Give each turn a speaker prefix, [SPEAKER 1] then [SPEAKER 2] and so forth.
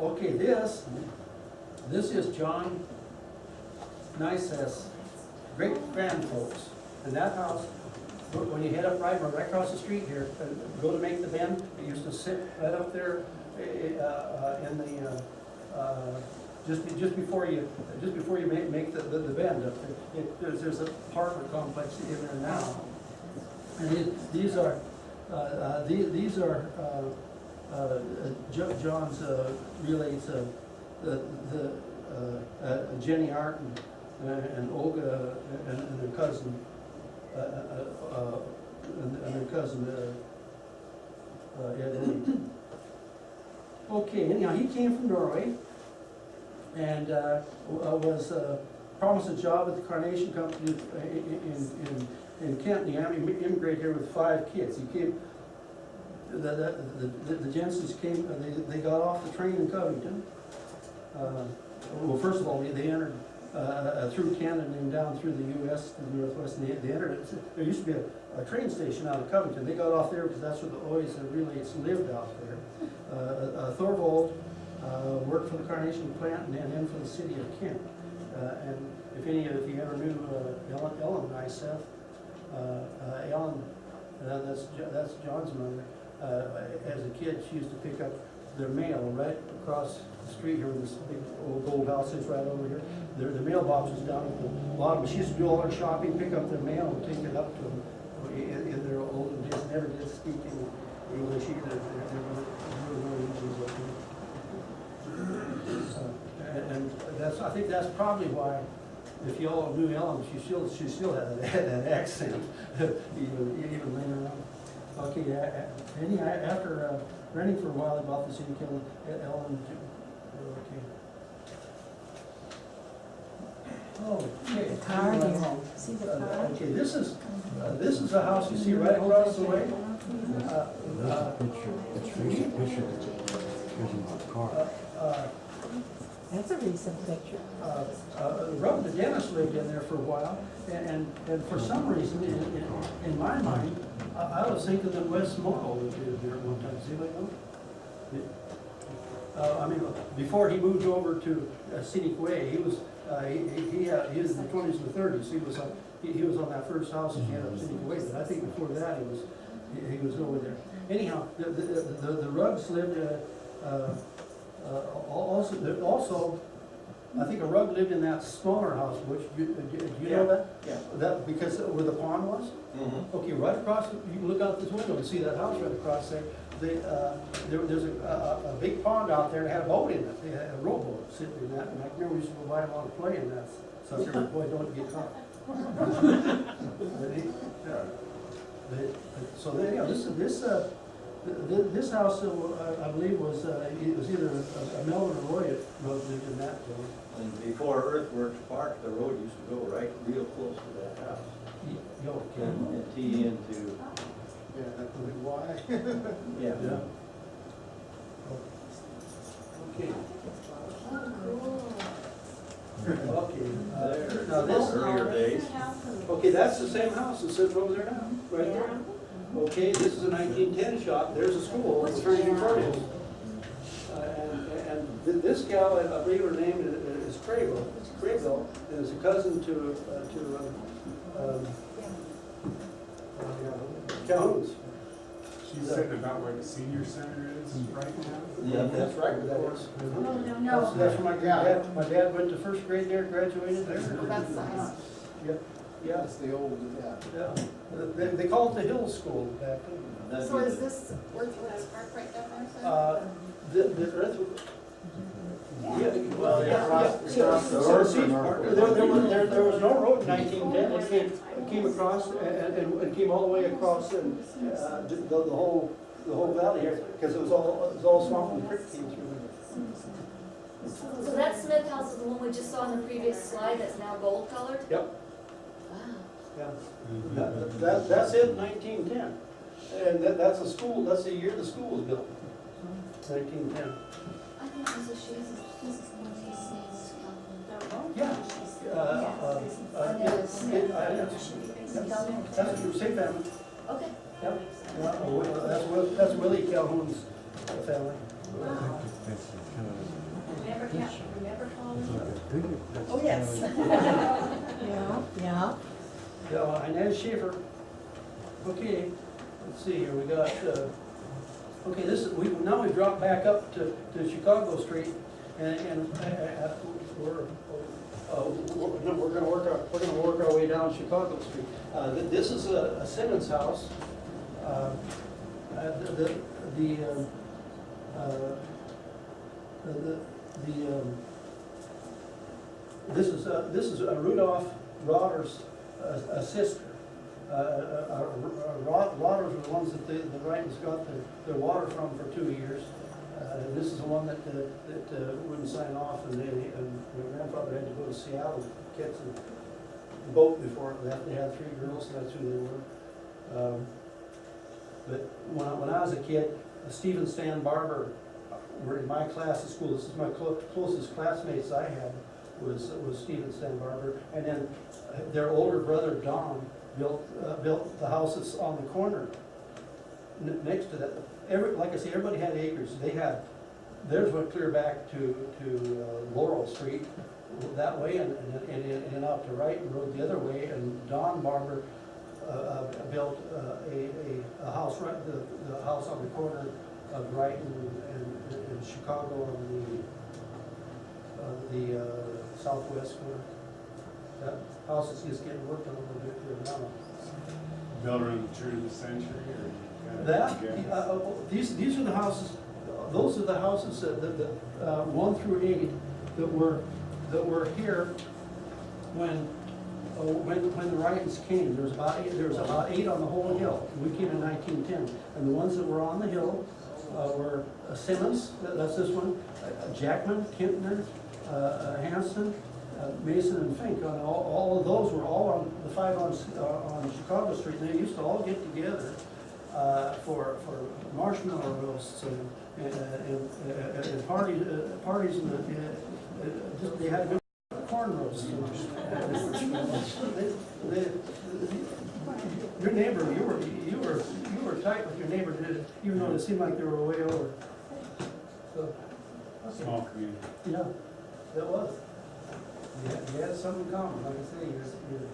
[SPEAKER 1] Okay, this is John Nice's great grandfolks. And that house, when you head up right across the street here, go to make the bend, it used to sit right up there in the, just before you make the bend up there. There's an apartment complex in there now. And these are John's relates Jenny Hart and Olga and their cousin Ed Lee. Okay, anyhow, he came from Norway and was promised a job at the Carnation Company in Kent. He immigrated here with 5 kids. He came. The Jensens came. They got off the train in Covington. Well, first of all, they entered through Canada and down through the U.S. to the Northwest. And they entered it. There used to be a train station out of Covington. They got off there because that's where the Oys and Relays lived out there. Thorvald worked for the Carnation plant and then for the city of Kent. And if any of you ever knew Ellen Niceth, Ellen, that's John's mother. As a kid, she used to pick up their mail right across the street here, where this big old gold house is right over here. The mailbox was down at the bottom. She used to do all her shopping, pick up their mail, and take it up to them in their olden days. Never did speak English either. And I think that's probably why, if you all knew Ellen, she still had that accent, even later on. Okay, after running for a while, they bought the Scenic Ellen. Okay.
[SPEAKER 2] The car here. See the car?
[SPEAKER 1] Okay, this is a house you see right across the way.
[SPEAKER 2] That's a recent picture.
[SPEAKER 1] The dentist lived in there for a while, and for some reason, in my mind, I was thinking that Wes Morrow lived there at one time. Does anybody know? I mean, before he moved over to Scenic Way, he was in the 20s and the 30s. He was on that first house that he had up Scenic Way, but I think before that he was over there. Anyhow, the Ruggs lived. Also, I think a Rugg lived in that smaller house. Which do you know that?
[SPEAKER 3] Yeah.
[SPEAKER 1] That because where the pond was.
[SPEAKER 3] Mm-hmm.
[SPEAKER 1] Okay, right across. You can look out this window and see that house right across there. There's a big pond out there. It had a boat in it. They had a rowboat sitting in that. And I remember we used to go by and want to play in that. So I said, "Boy, don't get caught." So there, yeah, this house, I believe, was it was either a Melvin or Roy that lived in that building.
[SPEAKER 3] And before Earthworks Park, the road used to go right real close to that house. And tee into.
[SPEAKER 4] Yeah, that could be why.
[SPEAKER 3] Yeah.
[SPEAKER 1] Yeah. Okay. Okay. Now this.
[SPEAKER 3] Earlier days.
[SPEAKER 1] Okay, that's the same house that's sitting over there now, right there. Okay, this is a 1910 shop. There's a school, it's very important. And this gal, I believe her name is Crayville. It's Crayville, and is a cousin to Calhoun's.
[SPEAKER 5] She's sitting about where the senior center is right now.
[SPEAKER 1] Yeah, that's right, where that is.
[SPEAKER 2] No.
[SPEAKER 1] That's where my dad went to first grade there, graduated there.
[SPEAKER 2] That's nice.
[SPEAKER 1] Yeah,
[SPEAKER 4] That's the old, yeah.
[SPEAKER 1] yeah. They call it the Hill School back then.
[SPEAKER 2] So is this Earthworks Park right down there, sir?
[SPEAKER 1] The Earth. Yeah,
[SPEAKER 3] Well, yeah, across the road from Norfolk.
[SPEAKER 1] There was no road in 1910. It came across and came all the way across and the whole valley here because it was all swamp and creek came through.
[SPEAKER 6] So that Smith house is the one we just saw in the previous slide that's now gold colored?
[SPEAKER 1] Yep.
[SPEAKER 6] Wow.
[SPEAKER 1] Yeah. That's it. 1910. And that's a school. That's the year the school was built. 1910.
[SPEAKER 6] I think this is she's
[SPEAKER 1] Yeah. That's the same family.
[SPEAKER 6] Okay.
[SPEAKER 1] Yep. That's Willie Calhoun's family.
[SPEAKER 2] Remember Colin?
[SPEAKER 7] Oh, yes. Yeah, yeah.
[SPEAKER 1] Yeah, Inez Schaefer. Okay, let's see here, we got, okay, this is, now we've dropped back up to Chicago Street, and we're gonna work our way down Chicago Street. This is a Simmons house. This is Rudolph Rotter's sister. Rotters were the ones that the Reitans got their water from for 2 years. This is the one that wouldn't sign off, and my grandfather had to go to Seattle to catch a boat before that. They had 3 girls, and that's who they were. But when I was a kid, Steve and Stan Barber were in my class at school. This is my closest classmates I had was Steve and Stan Barber, and then their older brother Don built the houses on the corner next to that. Like I say, everybody had acres. Theirs went clear back to Laurel Street that way, and out to Reitan Road the other way. And Don Barber built a house, the house on the corner of Reitan and Chicago on the southwest corner. That house is just getting worked on a little bit here now.
[SPEAKER 5] Built around the turn of the century, or?
[SPEAKER 1] These are the houses. Those are the houses that 1 through 8 that were here when the Reitans came. There was about 8 on the whole hill. We came in 1910, and the ones that were on the hill were Simmons. That's this one. Jackman, Kintner, Hanson, Mason, and Fink. All of those were all on the 5 on Chicago Street. And they used to all get together for marshmallow roasts and parties, and they had good corn roasts. Your neighbor, you were tight with your neighbor, even though it seemed like they were way over. So,
[SPEAKER 5] Small community.
[SPEAKER 1] yeah, that was. You had something in common, like I say, you're